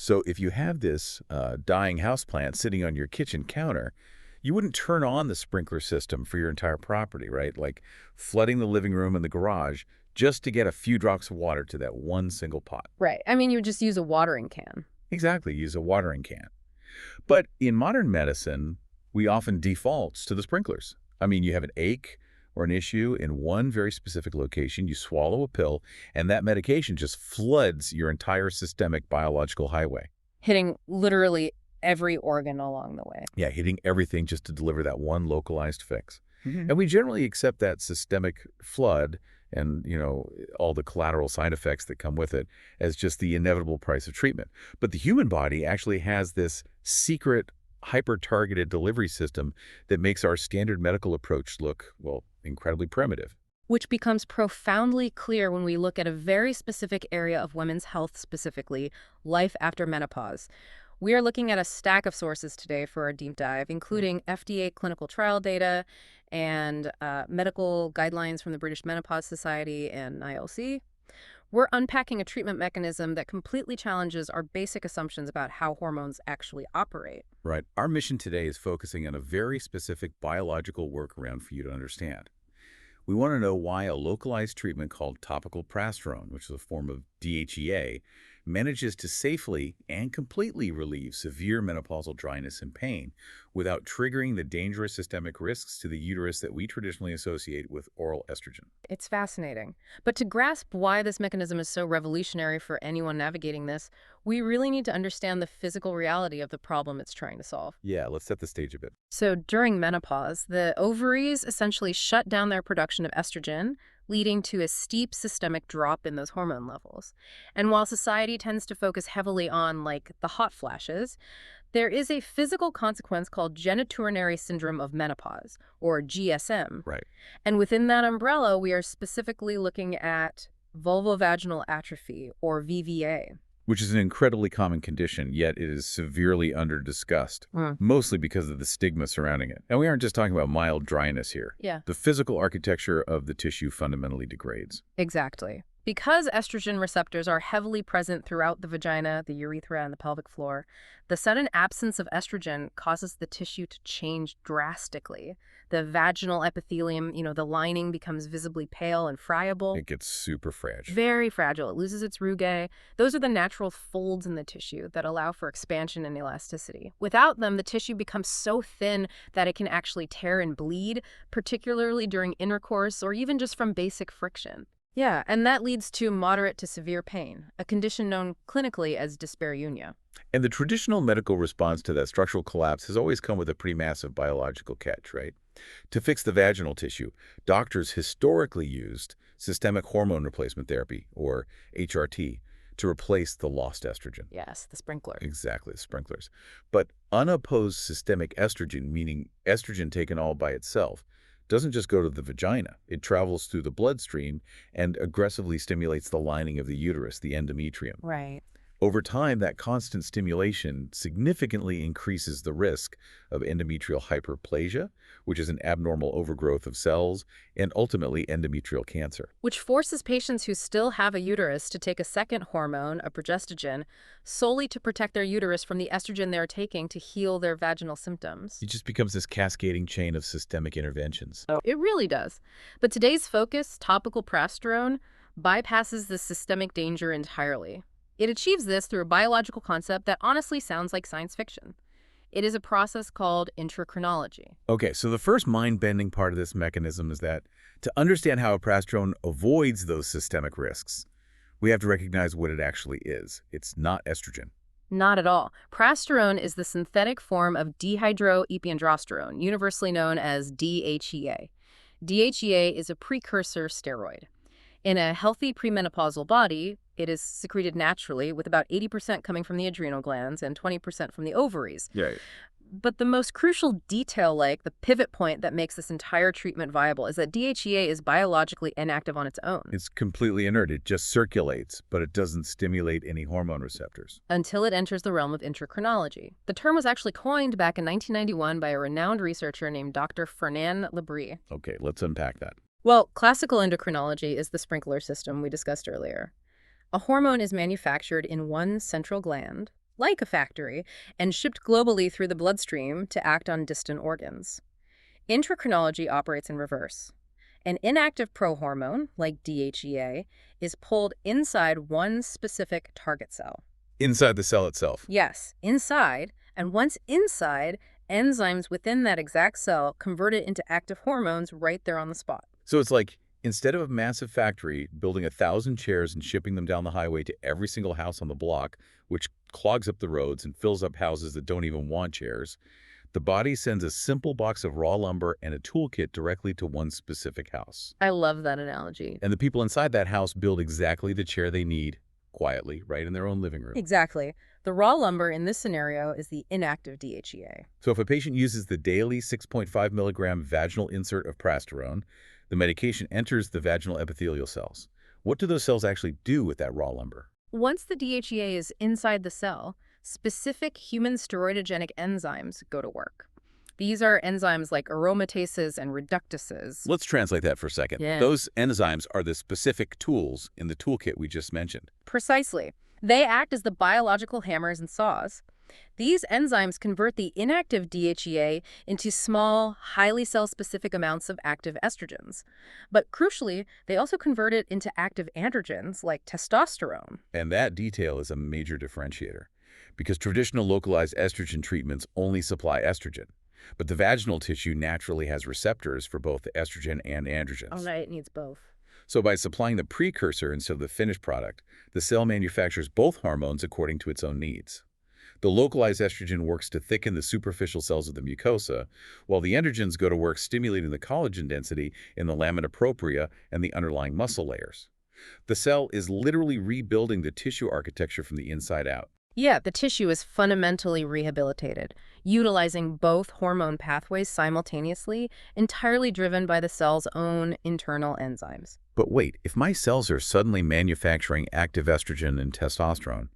So if you have this dying houseplant sitting on your kitchen counter, you wouldn't turn on the sprinkler system for your entire property, right? Like flooding the living room and the garage just to get a few drops of water to that one single pot. Right. I mean, you would just use a watering can. Exactly, use a watering can. But in modern medicine, we often default to the sprinklers. I mean, you have an ache or an issue in one very specific location, you swallow a pill, and that medication just floods your entire systemic biological highway. Hitting literally every organ along the way. Yeah, hitting everything just to deliver that one localized fix. And we generally accept that systemic flood and, all the collateral side effects that come with it as just the inevitable price of treatment. But the human body actually has this secret hyper-targeted delivery system that makes our standard medical approach look, well, incredibly primitive. Which becomes profoundly clear when we look at a very specific area of women's health, specifically life after menopause. We are looking at a stack of sources today for our deep dive, including FDA clinical trial data and medical guidelines from the British Menopause Society and ILC. We're unpacking a treatment mechanism that completely challenges our basic assumptions about how hormones actually operate. Right. Our mission today is focusing on a very specific biological workaround for you to understand. We want to know why a localized treatment called topical prasterone, which is a form of DHEA, manages to safely and completely relieve severe menopausal dryness and pain without triggering the dangerous systemic risks to the uterus that we traditionally associate with oral estrogen. It's fascinating. But to grasp why this mechanism is so revolutionary for anyone navigating this, we really need to understand the physical reality of the problem it's trying to solve. Yeah, let's set the stage a bit. So during menopause, the ovaries essentially shut down their production of estrogen, leading to a steep systemic drop in those hormone levels. And while society tends to focus heavily on, the hot flashes, there is a physical consequence called genitourinary syndrome of menopause, or GSM. Right. And within that umbrella, we are specifically looking at vulvovaginal atrophy, or VVA. Which is an incredibly common condition, yet it is severely under-discussed, mostly because of the stigma surrounding it. And we aren't just talking about mild dryness here. Yeah. The physical architecture of the tissue fundamentally degrades. Exactly. Because estrogen receptors are heavily present throughout the vagina, the urethra, and the pelvic floor, the sudden absence of estrogen causes the tissue to change drastically. The vaginal epithelium, the lining becomes visibly pale and friable. It gets super fragile. Very fragile. It loses its rugae. Those are the natural folds in the tissue that allow for expansion and elasticity. Without them, the tissue becomes so thin that it can actually tear and bleed, particularly during intercourse or even just from basic friction. Yeah, and that leads to moderate to severe pain, a condition known clinically as dyspareunia. And the traditional medical response to that structural collapse has always come with a pretty massive biological catch, right? To fix the vaginal tissue, doctors historically used systemic hormone replacement therapy, or HRT, to replace the lost estrogen. Yes, the sprinkler. Exactly, the sprinklers. But unopposed systemic estrogen, meaning estrogen taken all by itself, doesn't just go to the vagina. It travels through the bloodstream and aggressively stimulates the lining of the uterus, the endometrium. Right. Over time, that constant stimulation significantly increases the risk of endometrial hyperplasia, which is an abnormal overgrowth of cells, and ultimately endometrial cancer. Which forces patients who still have a uterus to take a second hormone, a progestogen, solely to protect their uterus from the estrogen they're taking to heal their vaginal symptoms. It just becomes this cascading chain of systemic interventions. It really does. But today's focus, topical prasterone, bypasses the systemic danger entirely. It achieves this through a biological concept that honestly sounds like science fiction. It is a process called endocrinology. Okay, so the first mind-bending part of this mechanism is that to understand how a prasterone avoids those systemic risks, we have to recognize what it actually is. It's not estrogen. Not at all. Prasterone is the synthetic form of dehydroepiandrosterone, universally known as DHEA. DHEA is a precursor steroid. In a healthy premenopausal body, it is secreted naturally, with about 80% coming from the adrenal glands and 20% from the ovaries. Right. But the most crucial detail, the pivot point that makes this entire treatment viable, is that DHEA is biologically inactive on its own. It's completely inert. It just circulates, but it doesn't stimulate any hormone receptors. Until it enters the realm of endocrinology. The term was actually coined back in 1991 by a renowned researcher named Dr. Fernand Lebris. Okay, let's unpack that. Well, classical endocrinology is the sprinkler system we discussed earlier. A hormone is manufactured in one central gland, like a factory, and shipped globally through the bloodstream to act on distant organs. Endocrinology operates in reverse. An inactive prohormone, like DHEA, is pulled inside one specific target cell. Inside the cell itself. Yes, inside, and once inside, enzymes within that exact cell convert it into active hormones right there on the spot. So it's like, instead of a massive factory building 1,000 chairs and shipping them down the highway to every single house on the block, which clogs up the roads and fills up houses that don't even want chairs, the body sends a simple box of raw lumber and a toolkit directly to one specific house. I love that analogy. And the people inside that house build exactly the chair they need, quietly, right in their own living room. Exactly. The raw lumber in this scenario is the inactive DHEA. So if a patient uses the daily 6.5 milligram vaginal insert of prasterone, the medication enters the vaginal epithelial cells. What do those cells actually do with that raw lumber? Once the DHEA is inside the cell, specific human steroidogenic enzymes go to work. These are enzymes like aromatases and reductases. Let's translate that for a second. Yeah. Those enzymes are the specific tools in the toolkit we just mentioned. Precisely. They act as the biological hammers and saws. These enzymes convert the inactive DHEA into small, highly cell-specific amounts of active estrogens. But crucially, they also convert it into active androgens like testosterone. And that detail is a major differentiator, because traditional localized estrogen treatments only supply estrogen. But the vaginal tissue naturally has receptors for both the estrogen and androgens. All right, it needs both. So by supplying the precursor instead of the finished product, the cell manufactures both hormones according to its own needs. The localized estrogen works to thicken the superficial cells of the mucosa, while the androgens go to work stimulating the collagen density in the lamina propria and the underlying muscle layers. The cell is literally rebuilding the tissue architecture from the inside out. Yeah, the tissue is fundamentally rehabilitated, utilizing both hormone pathways simultaneously, entirely driven by the cell's own internal enzymes. But wait, if my cells are suddenly manufacturing active estrogen and testosterone,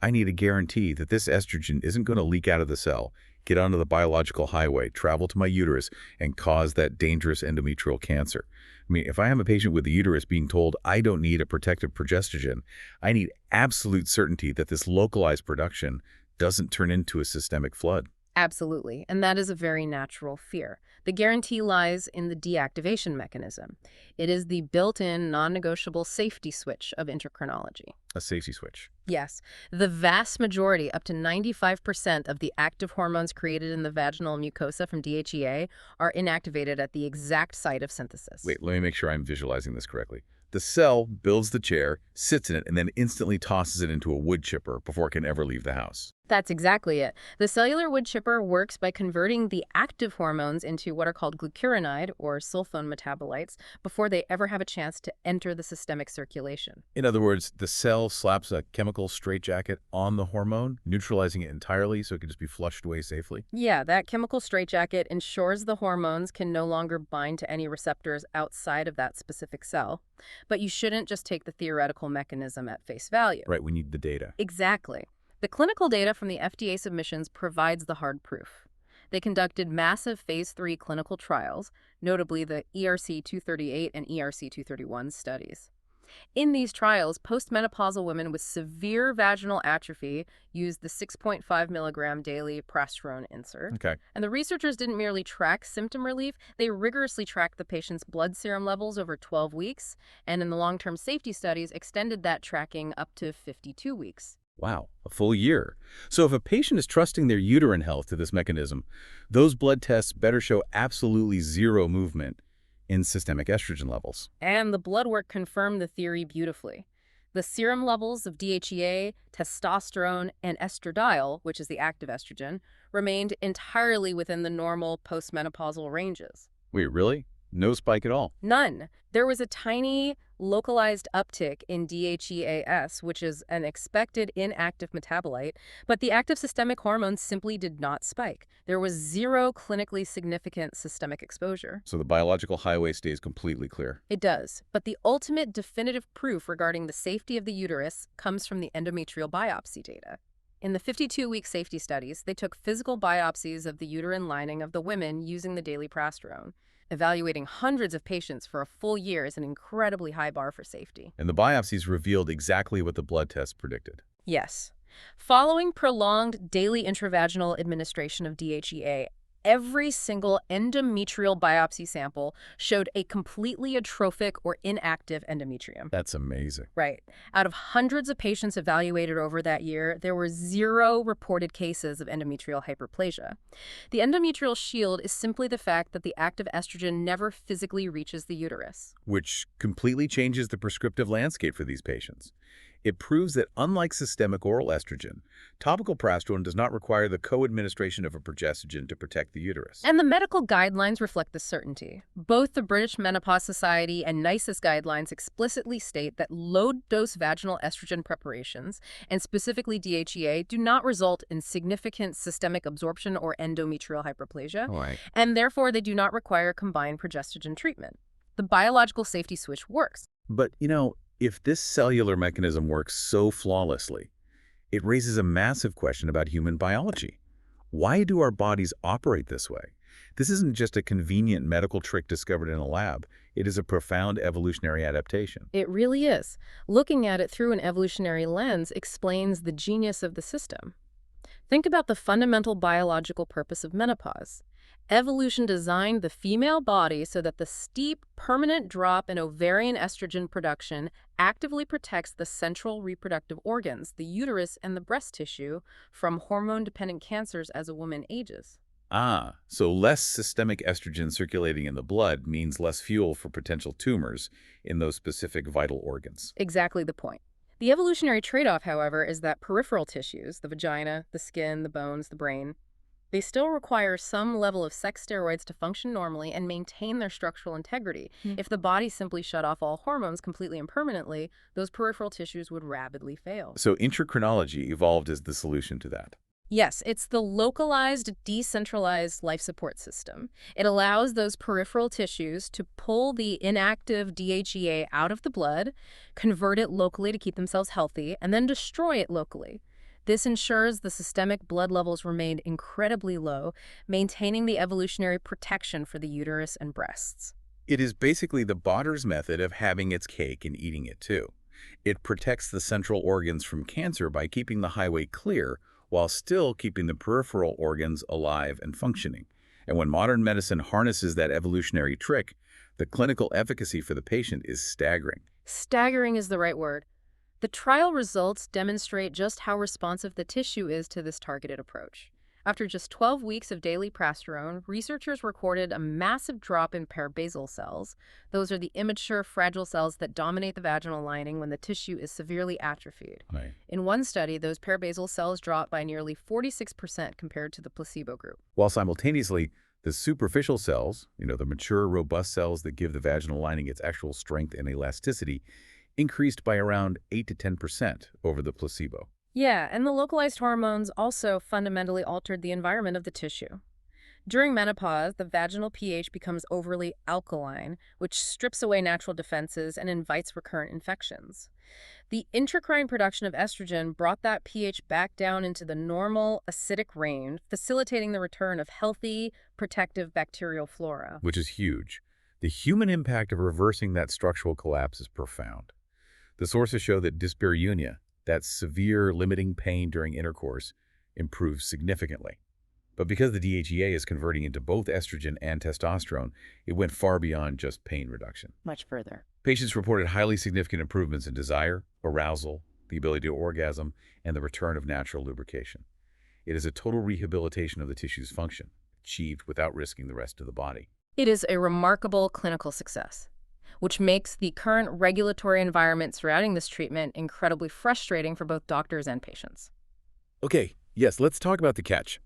I need a guarantee that this estrogen isn't going to leak out of the cell, get onto the biological highway, travel to my uterus, and cause that dangerous endometrial cancer. I mean, if I am a patient with the uterus being told I don't need a protective progestogen, I need absolute certainty that this localized production doesn't turn into a systemic flood. Absolutely, and that is a very natural fear. The guarantee lies in the deactivation mechanism. It is the built-in, non-negotiable safety switch of endocrinology. A safety switch. Yes, the vast majority, up to 95% of the active hormones created in the vaginal mucosa from DHEA are inactivated at the exact site of synthesis. Wait, let me make sure I'm visualizing this correctly. The cell builds the chair, sits in it, and then instantly tosses it into a wood chipper before it can ever leave the house. That's exactly it. The cellular wood chipper works by converting the active hormones into what are called glucuronide or sulfone metabolites before they ever have a chance to enter the systemic circulation. In other words, the cell slaps a chemical straitjacket on the hormone, neutralizing it entirely so it can just be flushed away safely. Yeah, that chemical straitjacket ensures the hormones can no longer bind to any receptors outside of that specific cell. But you shouldn't just take the theoretical mechanism at face value. Right, we need the data. Exactly. The clinical data from the FDA submissions provides the hard proof. They conducted massive phase 3 clinical trials, notably the ERC-238 and ERC-231 studies. In these trials, postmenopausal women with severe vaginal atrophy used the 6.5 milligram daily prasterone insert. Okay. And the researchers didn't merely track symptom relief, they rigorously tracked the patient's blood serum levels over 12 weeks, and in the long-term safety studies, extended that tracking up to 52 weeks. Wow, a full year. So if a patient is trusting their uterine health to this mechanism, those blood tests better show absolutely zero movement in systemic estrogen levels. And the blood work confirmed the theory beautifully. The serum levels of DHEA, testosterone, and estradiol, which is the active estrogen, remained entirely within the normal postmenopausal ranges. Wait, really? No spike at all? None. There was a tiny localized uptick in DHEAS, which is an expected inactive metabolite, but the active systemic hormones simply did not spike. There was zero clinically significant systemic exposure. So the biological highway stays completely clear. It does, but the ultimate definitive proof regarding the safety of the uterus comes from the endometrial biopsy data. In the 52-week safety studies, they took physical biopsies of the uterine lining of the women using the daily prasterone. Evaluating hundreds of patients for a full year is an incredibly high bar for safety. And the biopsies revealed exactly what the blood tests predicted. Yes. Following prolonged daily intravaginal administration of DHEA, every single endometrial biopsy sample showed a completely atrophic or inactive endometrium. That's amazing. Right. Out of hundreds of patients evaluated over that year, there were 0 reported cases of endometrial hyperplasia. The endometrial shield is simply the fact that the active estrogen never physically reaches the uterus. Which completely changes the prescriptive landscape for these patients. It proves that unlike systemic oral estrogen, topical prasterone does not require the co-administration of a progestogen to protect the uterus. And the medical guidelines reflect this certainty. Both the British Menopause Society and NICE's guidelines explicitly state that low-dose vaginal estrogen preparations, and specifically DHEA, do not result in significant systemic absorption or endometrial hyperplasia, Right. and therefore they do not require combined progestogen treatment. The biological safety switch works. But, if this cellular mechanism works so flawlessly, it raises a massive question about human biology. Why do our bodies operate this way? This isn't just a convenient medical trick discovered in a lab. It is a profound evolutionary adaptation. It really is. Looking at it through an evolutionary lens explains the genius of the system. Think about the fundamental biological purpose of menopause. Evolution designed the female body so that the steep, permanent drop in ovarian estrogen production actively protects the central reproductive organs, the uterus and the breast tissue, from hormone-dependent cancers as a woman ages. Ah, so less systemic estrogen circulating in the blood means less fuel for potential tumors in those specific vital organs. Exactly the point. The evolutionary trade-off, however, is that peripheral tissues, the vagina, the skin, the bones, the brain, they still require some level of sex steroids to function normally and maintain their structural integrity. If the body simply shut off all hormones completely and permanently, those peripheral tissues would rapidly fail. So endocrinology evolved as the solution to that. Yes, it's the localized, decentralized life support system. It allows those peripheral tissues to pull the inactive DHEA out of the blood, convert it locally to keep themselves healthy, and then destroy it locally. This ensures the systemic blood levels remain incredibly low, maintaining the evolutionary protection for the uterus and breasts. It is basically the Botter's method of having its cake and eating it too. It protects the central organs from cancer by keeping the highway clear while still keeping the peripheral organs alive and functioning. And when modern medicine harnesses that evolutionary trick, the clinical efficacy for the patient is staggering. Staggering is the right word. The trial results demonstrate just how responsive the tissue is to this targeted approach. After just 12 weeks of daily prasterone, researchers recorded a massive drop in parabasal cells. Those are the immature, fragile cells that dominate the vaginal lining when the tissue is severely atrophied. Right. In one study, those parabasal cells dropped by nearly 46% compared to the placebo group. While simultaneously, the superficial cells, the mature, robust cells that give the vaginal lining its actual strength and elasticity, increased by around 8 to 10% over the placebo. Yeah, and the localized hormones also fundamentally altered the environment of the tissue. During menopause, the vaginal pH becomes overly alkaline, which strips away natural defenses and invites recurrent infections. The intracrine production of estrogen brought that pH back down into the normal acidic range, facilitating the return of healthy, protective bacterial flora. Which is huge. The human impact of reversing that structural collapse is profound. The sources show that dyspareunia, that severe limiting pain during intercourse, improves significantly. But because the DHEA is converting into both estrogen and testosterone, it went far beyond just pain reduction. Much further. Patients reported highly significant improvements in desire, arousal, the ability to orgasm, and the return of natural lubrication. It is a total rehabilitation of the tissue's function, achieved without risking the rest of the body. It is a remarkable clinical success, which makes the current regulatory environment surrounding this treatment incredibly frustrating for both doctors and patients. Okay, yes, let's talk about the catch.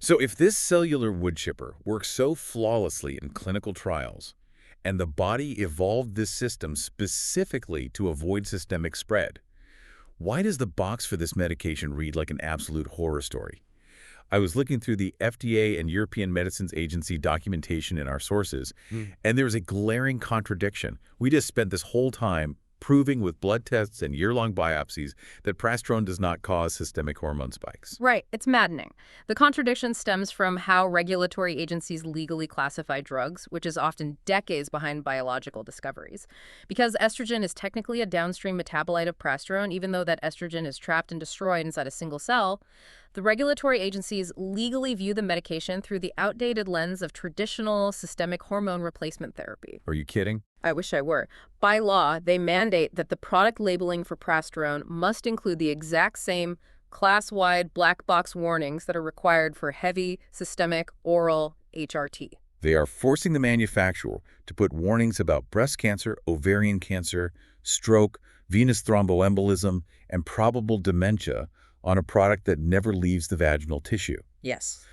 So if this cellular wood chipper works so flawlessly in clinical trials, and the body evolved this system specifically to avoid systemic spread, why does the box for this medication read like an absolute horror story? I was looking through the FDA and European Medicines Agency documentation in our sources, and there was a glaring contradiction. We just spent this whole time proving with blood tests and year-long biopsies that prasterone does not cause systemic hormone spikes. Right, it's maddening. The contradiction stems from how regulatory agencies legally classify drugs, which is often decades behind biological discoveries. Because estrogen is technically a downstream metabolite of prasterone, even though that estrogen is trapped and destroyed inside a single cell, the regulatory agencies legally view the medication through the outdated lens of traditional systemic hormone replacement therapy. Are you kidding? I wish I were. By law, they mandate that the product labeling for prasterone must include the exact same class-wide black box warnings that are required for heavy, systemic, oral HRT. They are forcing the manufacturer to put warnings about breast cancer, ovarian cancer, stroke, venous thromboembolism, and probable dementia on a product that never leaves the vaginal tissue. Yes.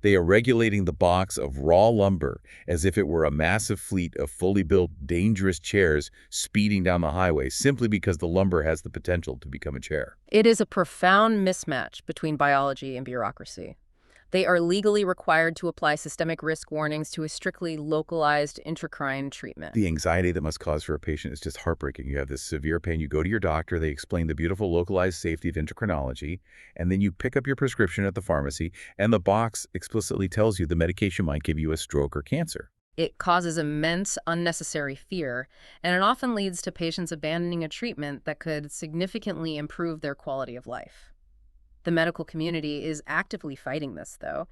They are regulating the box of raw lumber as if it were a massive fleet of fully built, dangerous chairs speeding down the highway simply because the lumber has the potential to become a chair. It is a profound mismatch between biology and bureaucracy. They are legally required to apply systemic risk warnings to a strictly localized intracrine treatment. The anxiety that must cause for a patient is just heartbreaking. You have this severe pain, you go to your doctor, they explain the beautiful localized safety of endocrinology, and then you pick up your prescription at the pharmacy, and the box explicitly tells you the medication might give you a stroke or cancer. It causes immense unnecessary fear, and it often leads to patients abandoning a treatment that could significantly improve their quality of life. The medical community is actively fighting this, though.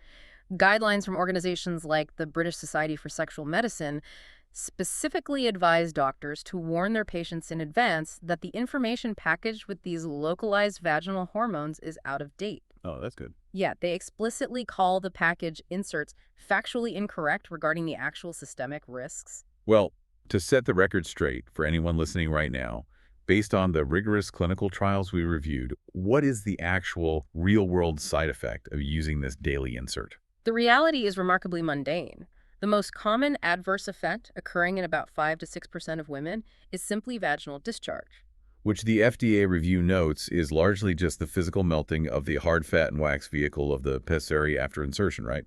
Guidelines from organizations like the British Society for Sexual Medicine specifically advise doctors to warn their patients in advance that the information packaged with these localized vaginal hormones is out of date. Oh, that's good. Yeah, they explicitly call the package inserts factually incorrect regarding the actual systemic risks. Well, to set the record straight for anyone listening right now, based on the rigorous clinical trials we reviewed, what is the actual real-world side effect of using this daily insert? The reality is remarkably mundane. The most common adverse effect occurring in about 5 to 6% of women is simply vaginal discharge. Which the FDA review notes is largely just the physical melting of the hard fat and wax vehicle of the pessary after insertion, right?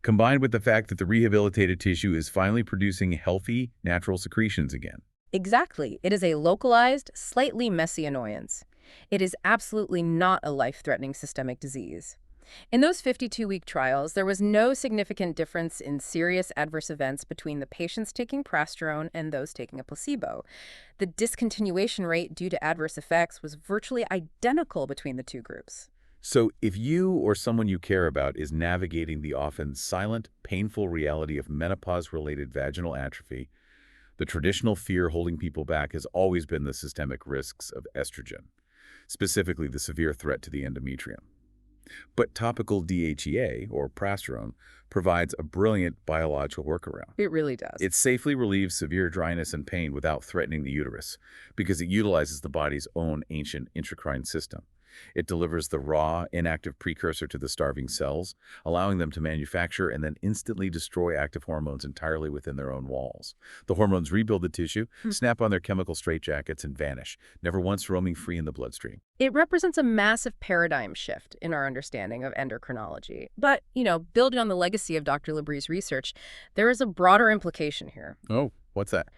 Combined with the fact that the rehabilitated tissue is finally producing healthy, natural secretions again. Exactly. It is a localized, slightly messy annoyance. It is absolutely not a life-threatening systemic disease. In those 52-week trials, there was no significant difference in serious adverse events between the patients taking prasterone and those taking a placebo. The discontinuation rate due to adverse effects was virtually identical between the two groups. So if you or someone you care about is navigating the often silent, painful reality of menopause-related vaginal atrophy, the traditional fear holding people back has always been the systemic risks of estrogen, specifically the severe threat to the endometrium. But topical DHEA, or prasterone, provides a brilliant biological workaround. It really does. It safely relieves severe dryness and pain without threatening the uterus, because it utilizes the body's own ancient intracrine system. It delivers the raw, inactive precursor to the starving cells, allowing them to manufacture and then instantly destroy active hormones entirely within their own walls. The hormones rebuild the tissue, snap on their chemical straitjackets, and vanish, never once roaming free in the bloodstream. It represents a massive paradigm shift in our understanding of endocrinology. But, building on the legacy of Dr. Labre's research, there is a broader implication here. Oh, what's that?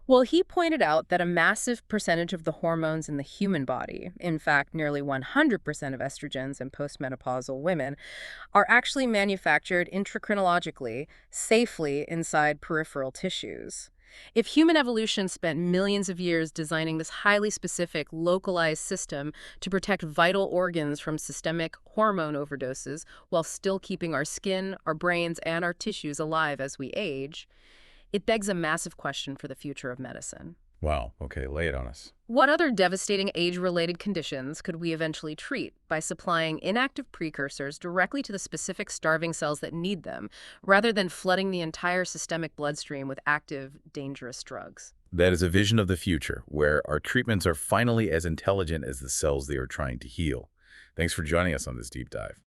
Well, he pointed out that a massive percentage of the hormones in the human body, in fact, nearly 100% of estrogens in postmenopausal women, are actually manufactured intracrinologically, safely inside peripheral tissues. If human evolution spent millions of years designing this highly specific, localized system to protect vital organs from systemic hormone overdoses while still keeping our skin, our brains, and our tissues alive as we age, it begs a massive question for the future of medicine. Wow, okay, lay it on us. What other devastating age-related conditions could we eventually treat by supplying inactive precursors directly to the specific starving cells that need them, rather than flooding the entire systemic bloodstream with active, dangerous drugs? That is a vision of the future, where our treatments are finally as intelligent as the cells they are trying to heal. Thanks for joining us on this deep dive.